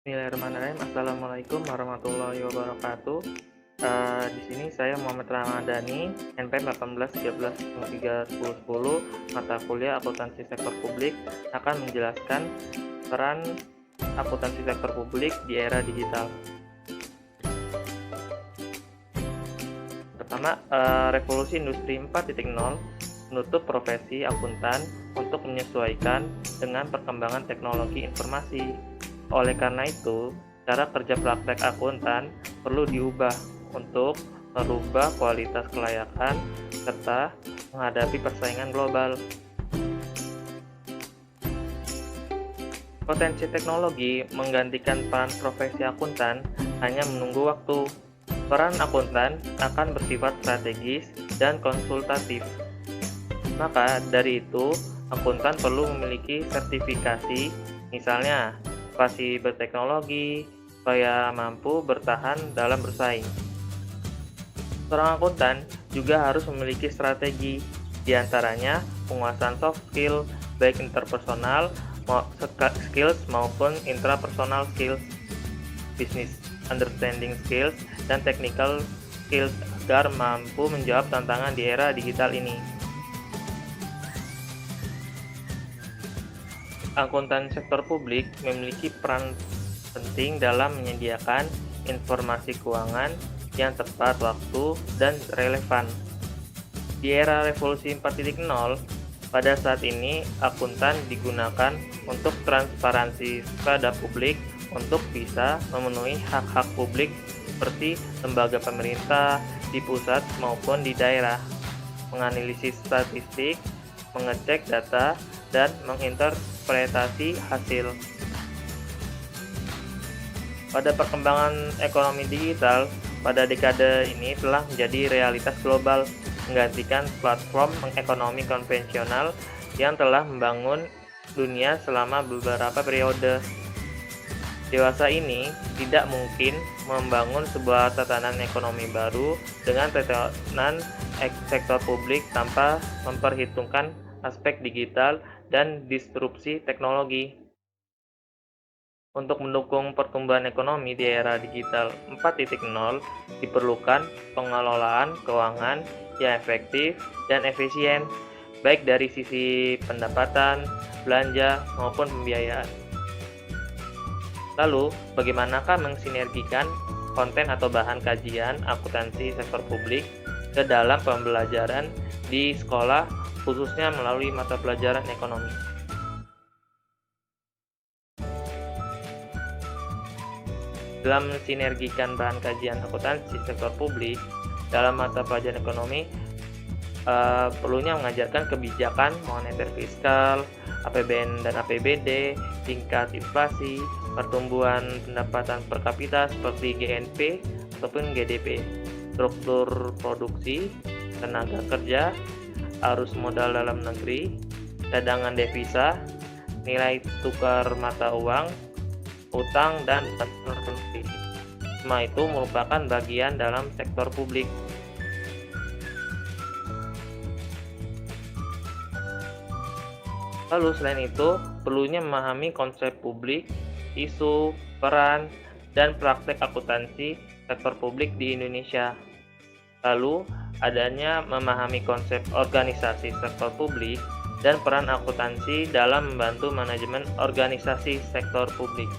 Bismillahirrahmanirrahim. Assalamualaikum warahmatullahi wabarakatuh. Di sini saya Muhammad Ramadhani, NPM 1813031010, mata kuliah akuntansi sektor publik, akan menjelaskan peran akuntansi sektor publik di era digital. Pertama, revolusi industri 4.0 menutup profesi akuntan untuk menyesuaikan dengan perkembangan teknologi informasi. Oleh karena itu, cara kerja praktek akuntan perlu diubah untuk merubah kualitas kelayakan serta menghadapi persaingan global. Potensi teknologi menggantikan peran profesi akuntan hanya menunggu waktu. Peran akuntan akan bersifat strategis dan konsultatif. Maka dari itu, akuntan perlu memiliki sertifikasi, misalnya spasi berteknologi, supaya mampu bertahan dalam bersaing. Seorang akuntan juga harus memiliki strategi, diantaranya penguasaan soft skill, baik interpersonal skills maupun intrapersonal skills, business understanding skills, dan technical skills agar mampu menjawab tantangan di era digital ini. Akuntan sektor publik memiliki peran penting dalam menyediakan informasi keuangan yang tepat waktu dan relevan. Di era revolusi 4.0, pada saat ini akuntan digunakan untuk transparansi pada publik untuk bisa memenuhi hak-hak publik seperti lembaga pemerintah di pusat maupun di daerah, menganalisis statistik, mengecek data, dan menginterpretasi hasil. Pada perkembangan ekonomi digital, pada dekade ini telah menjadi realitas global, menggantikan platform ekonomi konvensional yang telah membangun dunia selama beberapa periode. Dewasa ini tidak mungkin membangun sebuah tatanan ekonomi baru dengan tatanan sektor publik tanpa memperhitungkan aspek digital dan disrupsi teknologi. Untuk mendukung pertumbuhan ekonomi di era digital 4.0, diperlukan pengelolaan keuangan yang efektif dan efisien, baik dari sisi pendapatan, belanja, maupun pembiayaan. Lalu, bagaimanakah mensinergikan konten atau bahan kajian akuntansi sektor publik ke dalam pembelajaran di sekolah, khususnya melalui mata pelajaran ekonomi? Dalam mensinergikan bahan kajian akuntansi sektor publik dalam mata pelajaran ekonomi, perlunya mengajarkan kebijakan moneter fiskal, APBN dan APBD, tingkat inflasi, pertumbuhan pendapatan per kapita seperti GNP ataupun GDP, struktur produksi, tenaga kerja, arus modal dalam negeri, cadangan devisa, nilai tukar mata uang, utang, dan transfer. Semua itu merupakan bagian dalam sektor publik. Lalu selain itu, perlunya memahami konsep publik, isu, peran, dan praktek akuntansi sektor publik di Indonesia. Lalu, adanya memahami konsep organisasi sektor publik dan peran akuntansi dalam membantu manajemen organisasi sektor publik.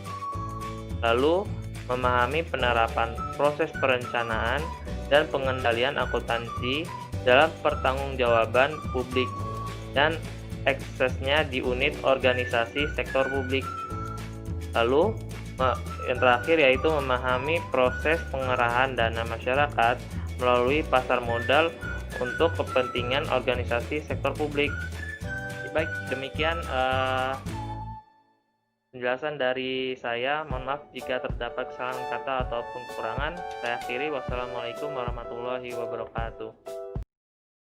Lalu, memahami penerapan proses perencanaan dan pengendalian akuntansi dalam pertanggungjawaban publik dan aksesnya di unit organisasi sektor publik. Lalu, yang terakhir yaitu memahami proses pengerahan dana masyarakat melalui pasar modal untuk kepentingan organisasi sektor publik. Baik, demikian penjelasan dari saya. Mohon maaf jika terdapat kesalahan kata ataupun kekurangan. Saya akhiri. Wassalamualaikum warahmatullahi wabarakatuh.